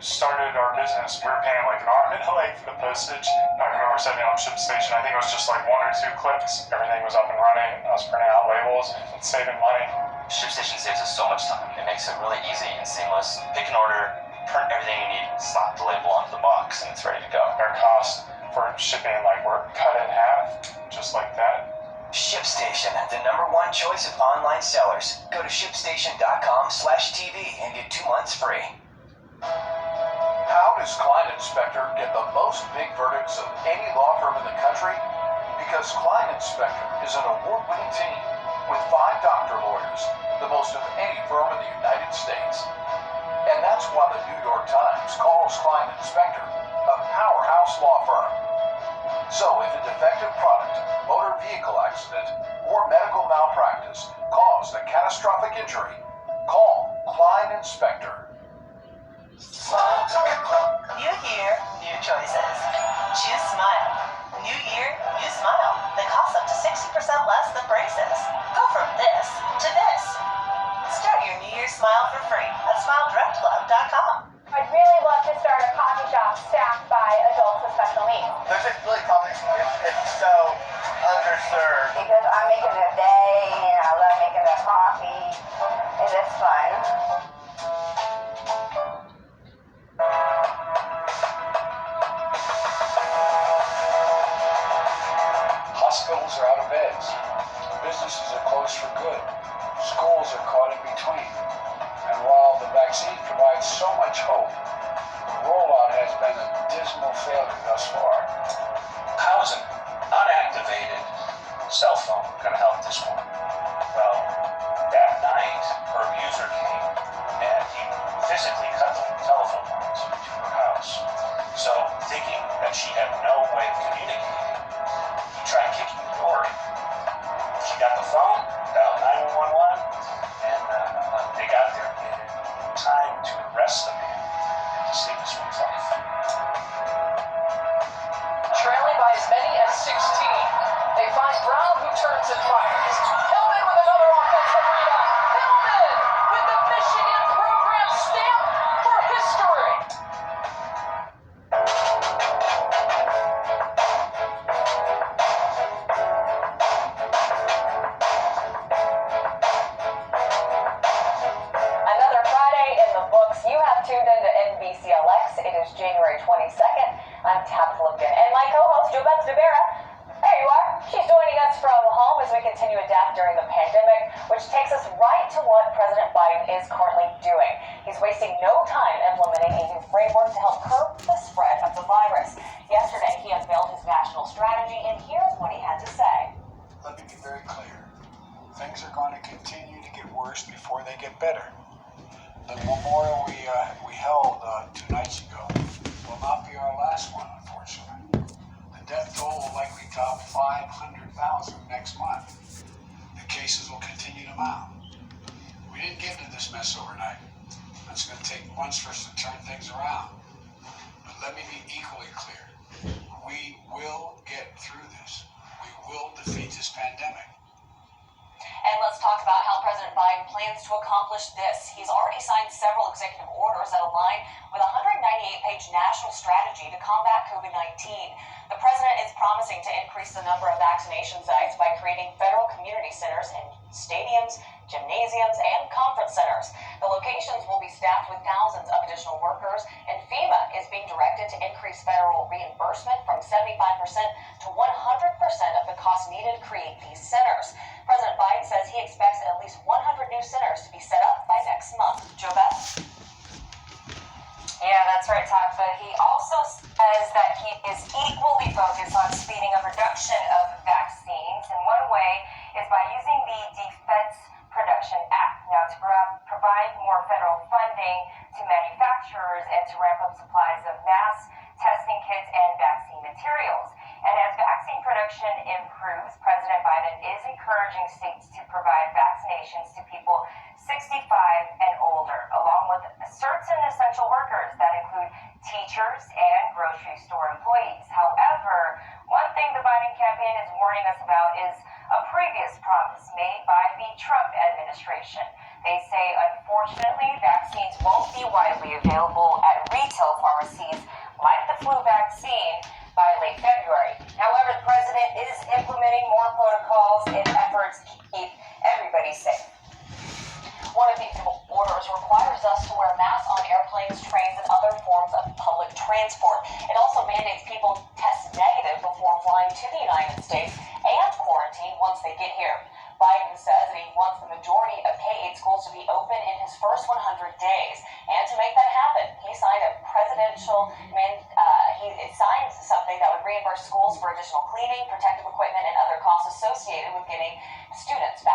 started our business, we were paying like an arm and a leg for the postage. I remember setting up ShipStation. I think it was just like 1 or 2 clicks. Everything was up and running. I was printing out labels and saving money. ShipStation saves us so much time. It makes it really easy and seamless. Pick an order, print everything you need, slap the label onto the box, and it's ready to go. Our costs for shipping were cut in half, just like that. ShipStation, the #1 choice of online sellers. Go to shipstation.com/TV and get 2 months free. How does Klein Inspector get the most big verdicts of any law firm in the country? Because Klein Inspector is an award-winning team with 5 doctor lawyers, the most of any firm in the United States. And that's why the New York Times calls Klein Inspector a powerhouse law firm. So if a defective product, motor vehicle accident, or medical malpractice caused a catastrophic injury, call Klein Inspector. New year, new choices. Choose Smile. New year, new Smile. They cost up to 60% less than braces. Go from this to this. Start your New Year Smile for free at SmileDirectClub.com. I'd really love to start a coffee shop staffed by adults with special needs. There's a really common experience. It's so underserved. Because I'm making it a day, and I love making the coffee, and it's fun. Hospitals are out of beds. Businesses are closed for good. Schools are caught in between. And while the vaccine provides so much hope, the rollout has been a dismal failure thus far. How is an unactivated cell phone going to help this woman? Well, that night, her abuser came and he physically cut the telephone lines to her house. So, thinking that she had no way of communicating, he tried kicking the door in. She got the phone, dialed 911, and they got there in time to arrest the man and to save this woman's life. Trailing by as many as 16, they find Brown, who turns and fires. Hillman with another offensive rebound. Hillman with the Michigan program stamp for history. Another Friday in the books. You have tuned into NBCLX. It is January 22nd. I'm Tabitha Lipkin, and my co-host, Jobeth Devera. There you are. She's joining us from home as we continue to adapt during the pandemic, which takes us right to what President Biden is currently doing. He's wasting no time implementing a new framework to help curb the spread of the virus. Yesterday, he unveiled his national strategy, and here's what he had to say. Let me be very clear. Things are going to continue to get worse before they get better. The memorial we held 2 nights ago will not be our last one, unfortunately. The death toll will likely top 500,000 next month. The cases will continue to mount. We didn't get into this mess overnight. It's going to take months for us to turn things around. But let me be equally clear. We will get through this. We will defeat this pandemic. And let's talk about how President Biden plans to accomplish this. He's already signed several executive orders that align with a 198-page national strategy to combat COVID-19. The president is promising to increase the number of vaccination sites by creating federal community centers in stadiums, gymnasiums, and conference centers. The locations will be staffed with thousands of additional workers, and FEMA is being directed to increase federal reimbursement from 75% to 100% of the cost needed to create these centers. President Biden says he expects at least 100 new centers to be set up by next month. Jobeth? Yeah, that's right, Todd. But he also says that he is equally focused on speeding up production of vaccines. And one way is by using the Defense Production Act. Now, to provide more federal funding to manufacturers and to ramp up supplies of mass testing kits and vaccine materials. And as vaccine production improves, President Biden is encouraging states to provide vaccinations to people 65 and older, along with certain essential workers that include teachers and grocery store employees. However, one thing the Biden campaign is warning us about is a previous promise made by the Trump administration. They say, unfortunately, vaccines won't be widely available at retail receive, like the flu vaccine, by late February. However, the president is implementing more protocols in efforts to keep everybody safe. One of these orders requires us to wear masks on airplanes, trains, and other forms of public transport. It also mandates people test negative before flying to the United States and quarantine once they get here. Biden says that he wants the majority of K-8 schools to be open in his first 100 days. And to make that happen, he signed a he signed something that would reimburse schools for additional cleaning, protective equipment, and other costs associated with getting students back.